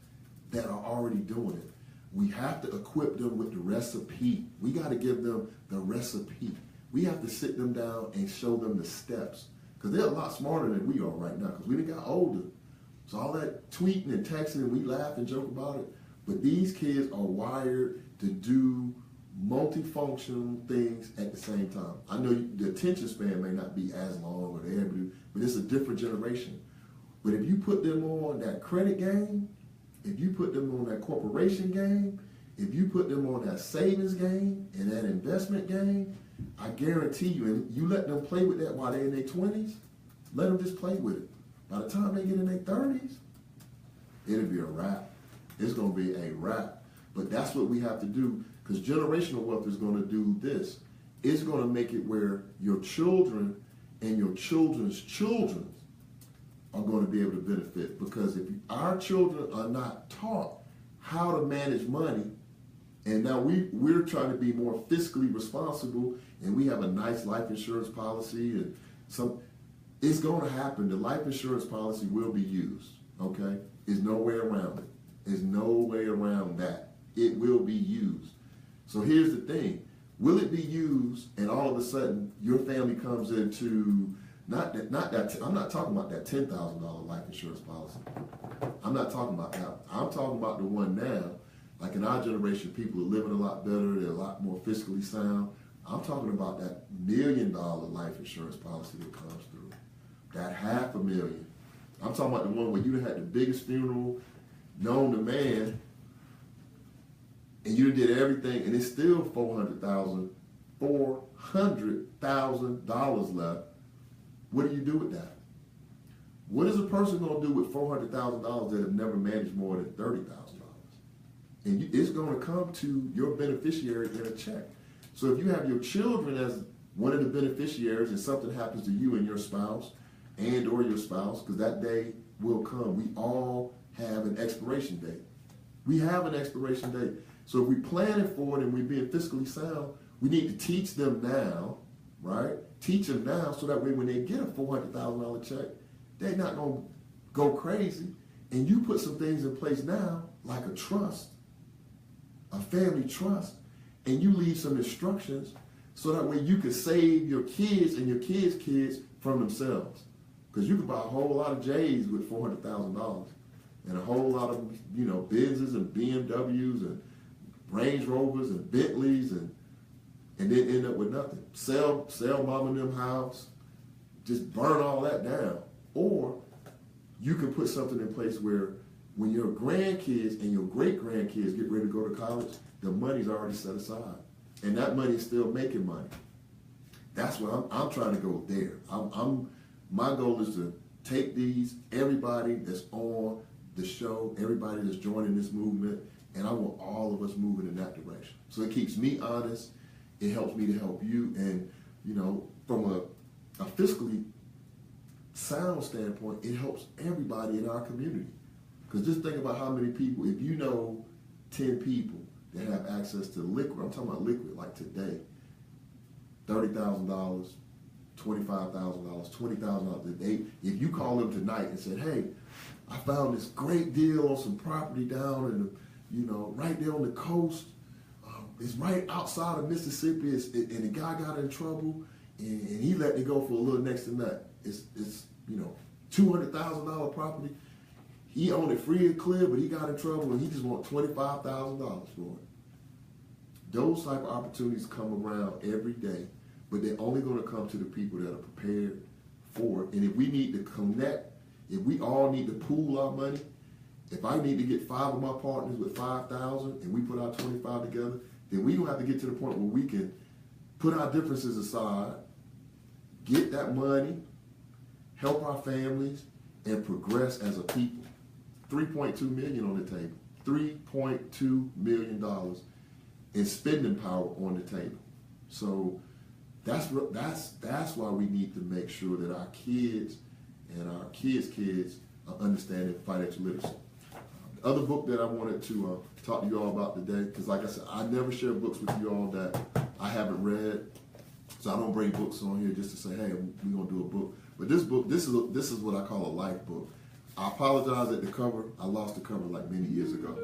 that are already doing it, we have to equip them with the recipe. We got to give them the recipe. We have to sit them down and show them the steps, because they're a lot smarter than we are right now, because we done got older. So all that tweeting and texting, and we laugh and joke about it, but these kids are wired to do multifunctional things at the same time. I know the attention span may not be as long, or they're able to, but it's a different generation. But if you put them on that credit game, if you put them on that corporation game, if you put them on that savings game and that investment game, I guarantee you, and you let them play with that while they're in their 20s, let them just play with it. By the time they get in their 30s, it'll be a wrap. It's going to be a wrap. But that's what we have to do, because generational wealth is going to do this. It's going to make it where your children and your children's children are going to be able to benefit. Because if our children are not taught how to manage money, And now we're trying to be more fiscally responsible, and we have a nice life insurance policy, and it's going to happen. The life insurance policy will be used. Okay, there's no way around it. There's no way around that. It will be used. So here's the thing: will it be used, and all of a sudden your family comes into not that I'm not talking about that $10,000 life insurance policy. I'm not talking about that. I'm talking about the one now. Like in our generation, people are living a lot better. They're a lot more fiscally sound. I'm talking about that $1 million life insurance policy that comes through. That $500,000. I'm talking about the one where you had the biggest funeral known to man, and you did everything, and it's still $400,000 left. What do you do with that? What is a person going to do with $400,000 that have never managed more than $30,000? And it's going to come to your beneficiary in a check. So if you have your children as one of the beneficiaries and something happens to you and your spouse and or your spouse, because that day will come. We all have an expiration date. We have an expiration date. So if we're planning for it and we're being fiscally sound, we need to teach them now, right? Teach them now so that way when they get a $400,000 check, they're not going to go crazy. And you put some things in place now, like a trust, a family trust, and you leave some instructions so that way you can save your kids and your kids' kids from themselves. Because you can buy a whole lot of J's with $400,000 and a whole lot of, Benzes and BMWs and Range Rovers and Bentleys and then end up with nothing. Sell mom and them house, just burn all that down. Or you can put something in place where when your grandkids and your great-grandkids get ready to go to college, the money's already set aside. And that money is still making money. That's what I'm trying to go there. My goal is to take everybody that's on the show, everybody that's joining this movement, and I want all of us moving in that direction. So it keeps me honest. It helps me to help you. And, from a fiscally sound standpoint, it helps everybody in our community. Because just think about how many people, if you know 10 people that have access to liquid, I'm talking about liquid, like today, $30,000, $25,000, $20,000 a day. If you call them tonight and said, hey, I found this great deal on some property down in right there on the coast. It's right outside of Mississippi, and the guy got in trouble, and he let me go for a little next to that. It's $200,000 property. He owned it free and clear, but he got in trouble, and he just want $25,000 for it. Those type of opportunities come around every day, but they're only going to come to the people that are prepared for it. And if we need to connect, if we all need to pool our money, if I need to get 5 of my partners with 5,000 and we put our 25 together, then we don't have to get to the point where we can put our differences aside, get that money, help our families, and progress as a people. $3.2 million on the table. $3.2 million in spending power on the table. So that's why we need to make sure that our kids and our kids' kids are understanding financial literacy. The other book that I wanted to talk to you all about today, because like I said, I never share books with you all that I haven't read. So I don't bring books on here just to say, hey, we're going to do a book. But this book, this is what I call a life book. I apologize at the cover. I lost the cover like many years ago.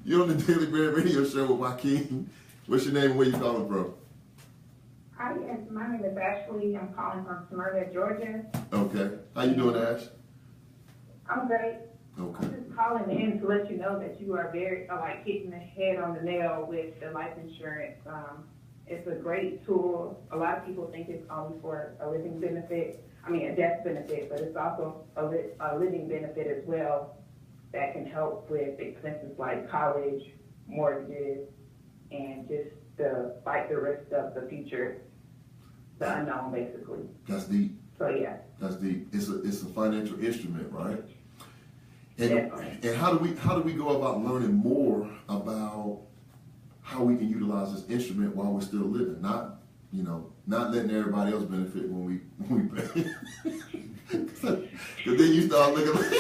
You're on the Daily Bread Radio Show with Joaquin. What's your name and where you calling from?
Hi, yes, my name is Ashley. I'm calling from Smyrna, Georgia.
Okay. How you doing, Ash?
I'm great.
Okay.
I'm just calling in to let you know that you are very, hitting the head on the nail with the life insurance. It's a great tool. A lot of people think it's only for a living benefit, a death benefit, but it's also a living benefit as well that can help with expenses like college, mortgages, and just to fight the risk of the future, the unknown, basically.
That's deep.
So yeah.
That's deep. It's a financial instrument, right? And
Definitely.
and how do we go about learning more about how we can utilize this instrument while we're still living? Not letting everybody else benefit when we pay. Because then you start looking like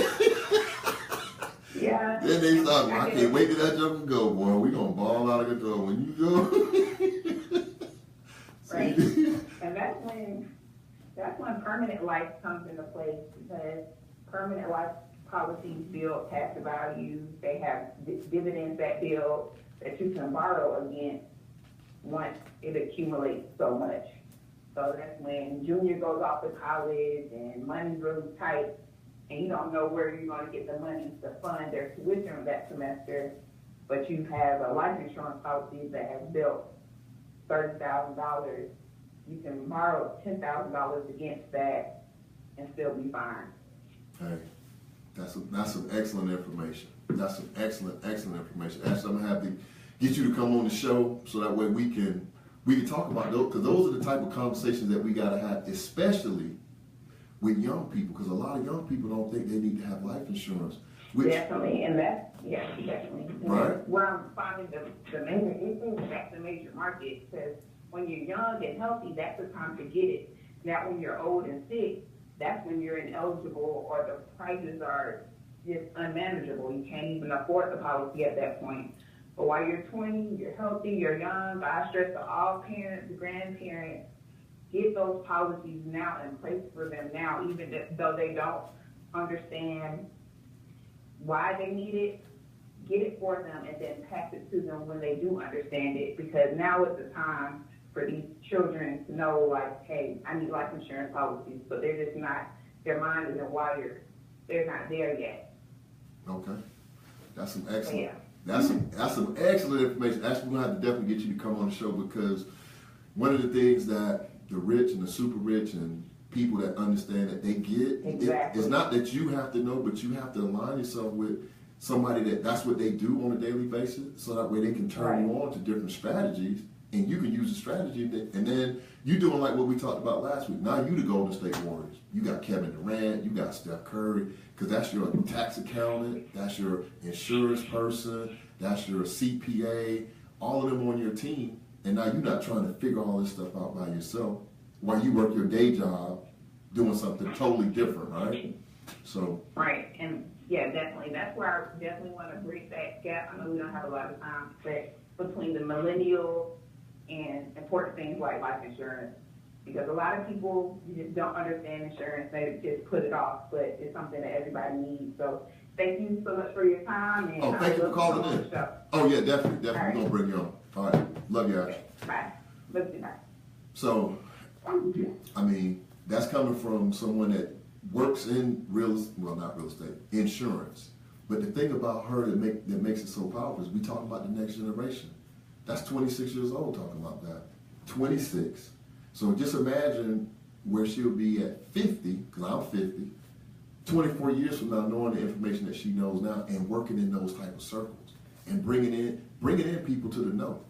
Yeah.
Then they start, I can't wait till that joker go, boy. We gonna ball out of control. When you go.
Right. And that's when permanent life comes into place, because permanent life policies build tax values. They have dividends that build that you can borrow against once it accumulates so much. So that's when junior goes off to college and money's really tight, and you don't know where you're going to get the money to fund their tuition that semester, but you have a life insurance policy that has built $30,000. You can borrow $10,000 against that and still be fine.
Hey, that's some excellent information. That's some excellent information. Actually, I'm gonna have to get you to come on the show so that way we can talk about those, because those are the type of conversations that we gotta have, especially with young people, because a lot of young people don't think they need to have life insurance.
Definitely, and definitely.
Right.
Where I'm finding the major issue, that's the major market, because when you're young and healthy, that's the time to get it. Now, when you're old and sick, that's when you're ineligible, or the prices are just unmanageable. You can't even afford the policy at that point. But while you're 20, you're healthy, you're young, I stress to all parents, grandparents, get those policies now in place for them now, even though they don't understand why they need it. Get it for them and then pass it to them when they do understand it, because now is the time for these children to know, like, hey, I need life insurance policies, but they're just not, their mind isn't wired. They're not there yet.
Okay. That's some excellent.
Yeah.
That's some excellent information. Actually, we're gonna have to definitely get you to come on the show, because one of the things that the rich and the super rich and people that understand that they get,
Exactly.
it's not that you have to know, but you have to align yourself with somebody that's what they do on a daily basis, so that way they can turn you on to different strategies, and you can use the strategy, and then you doing like what we talked about last week. Now you the Golden State Warriors. You got Kevin Durant, you got Steph Curry, because that's your tax accountant, that's your insurance person, that's your CPA, all of them on your team, and now you're not trying to figure all this stuff out by yourself while you work your day job doing something totally different, right? So.
Right, and yeah, definitely. That's where I definitely want to bridge that gap. I know we don't have a lot of time, but between the millennials and important things like life insurance, because a lot of people just don't understand insurance. They just put it off, but it's something that everybody needs. So thank you so much for your time. And
Thank you for calling in. Oh yeah, definitely.
Right.
We're gonna bring you on. All right, love you, Ash.
Okay. Bye. Let's do that.
So, I mean, that's coming from someone that works in not real estate, insurance. But the thing about her that makes it so powerful is we talk about the next generation. That's 26 years old talking about that. 26. So just imagine where she'll be at 50, because I'm 50, 24 years from now, knowing the information that she knows now and working in those type of circles and bringing in people to the know.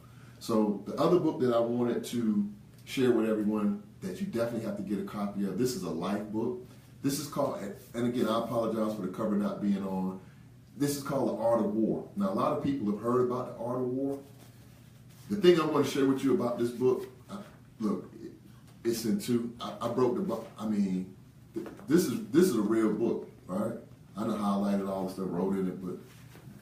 So the other book that I wanted to share with everyone that you definitely have to get a copy of, this is a life book. This is called, and again, I apologize for the cover not being on. This is called The Art of War. Now, a lot of people have heard about The Art of War. The thing I want to share with you about this book, look, it's in two. I broke the book. I mean, this is a real book, right? I done highlighted all the stuff, wrote in it, but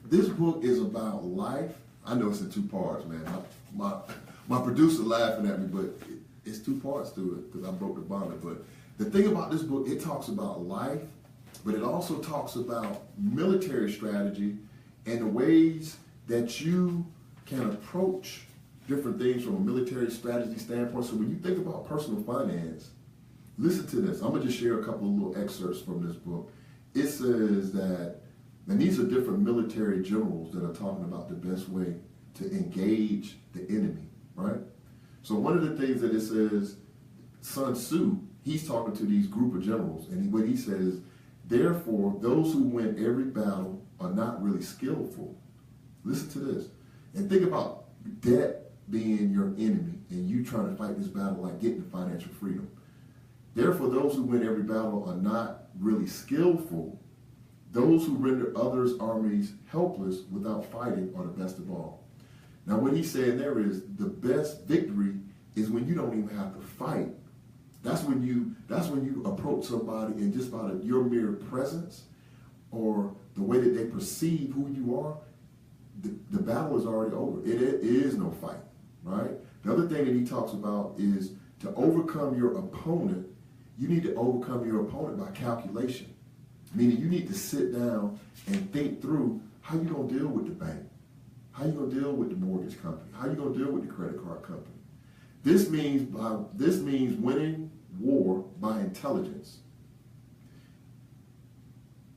this book is about life. I know it's in two parts, man. My producer laughing at me, but it's two parts to it because I broke the bonnet. But the thing about this book, it talks about life, but it also talks about military strategy and the ways that you can approach different things from a military strategy standpoint. So when you think about personal finance, listen to this. I'm going to just share a couple of little excerpts from this book. It says that, and these are different military generals that are talking about the best way to engage the enemy, right? So one of the things that it says, Sun Tzu, he's talking to these group of generals, and what he says, therefore, those who win every battle are not really skillful. Listen to this. And think about debt being your enemy and you trying to fight this battle like getting financial freedom. Therefore, those who win every battle are not really skillful. Those who render others' armies helpless without fighting are the best of all. Now, what he's saying there is the best victory is when you don't even have to fight. That's when you approach somebody and just by your mere presence or the way that they perceive who you are, the battle is already over. It is no fight, right? The other thing that he talks about is to overcome your opponent, you need to overcome your opponent by calculation. Meaning you need to sit down and think through how you going to deal with the bank, how you going to deal with the mortgage company, how you going to deal with the credit card company. This means winning war by intelligence.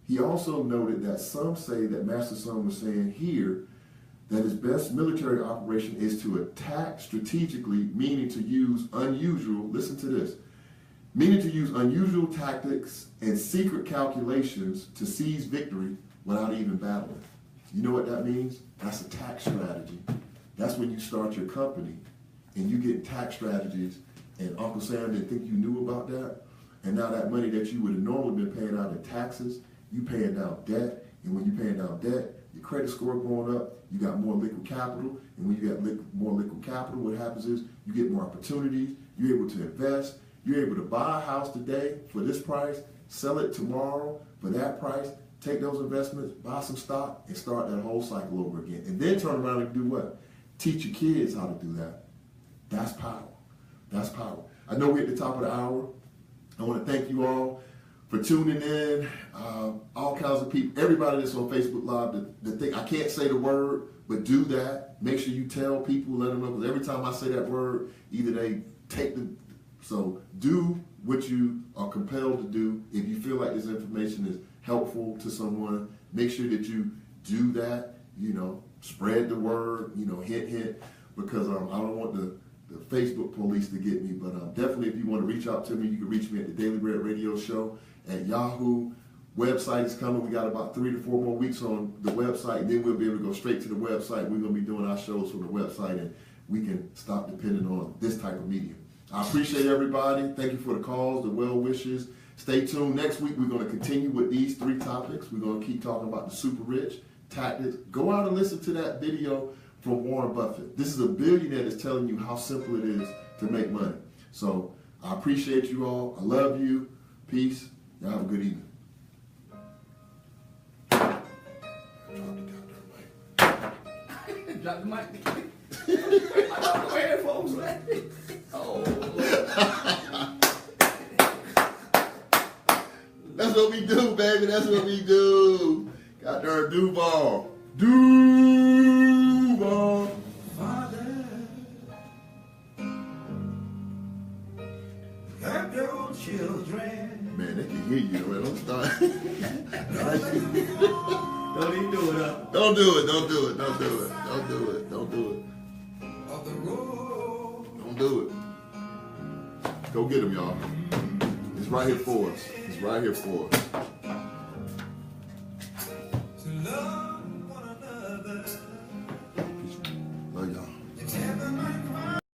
He also noted that some say that Master Sun was saying here that his best military operation is to attack strategically, meaning to use unusual, listen to this, meaning to use unusual tactics and secret calculations to seize victory without even battling. You know what that means? That's a tax strategy. That's when you start your company and you get tax strategies, and Uncle Sam didn't think you knew about that, and now that money that you would have normally been paying out in taxes, you paying down debt, and when you're paying down debt, your credit score going up, you got more liquid capital, and when you got more liquid capital, what happens is you get more opportunities, you're able to invest, you're able to buy a house today for this price, sell it tomorrow for that price, take those investments, buy some stock, and start that whole cycle over again. And then turn around and do what? Teach your kids how to do that. That's power. That's power. I know we're at the top of the hour. I want to thank you all for tuning in. All kinds of people, everybody that's on Facebook Live, the thing, I can't say the word, but do that. Make sure you tell people, let them know, because every time I say that word, either they take the, so do what you are compelled to do. If you feel like this information is helpful to someone, make sure that you do that, spread the word, hint, because I don't want the Facebook police to get me, but definitely if you want to reach out to me, you can reach me at the Daily Bread Radio Show at Yahoo. Website is coming. We got about 3 to 4 more weeks on the website, and then we'll be able to go straight to the website. We're going to be doing our shows from the website, and we can stop depending on this type of media. I appreciate everybody. Thank you for the calls, the well wishes. Stay tuned. Next week, we're going to continue with these 3 topics. We're going to keep talking about the super rich, tactics. Go out and listen to that video from Warren Buffett. This is a billionaire that's telling you how simple it is to make money. So I appreciate you all. I love you. Peace. Y'all have a good evening.
Drop the mic. I got no headphones left. Oh.
That's what we do, baby. That's what we do. Got there, Duval. Duval.
Father, help your children.
Man, they can hear you. Man. Don't start.
Don't even do it, huh?
Don't do it. Don't do it. Don't do it. Don't do it. Don't do it.
On the road.
Don't do it. Go get them, y'all. It's right here for us. It's right here for us.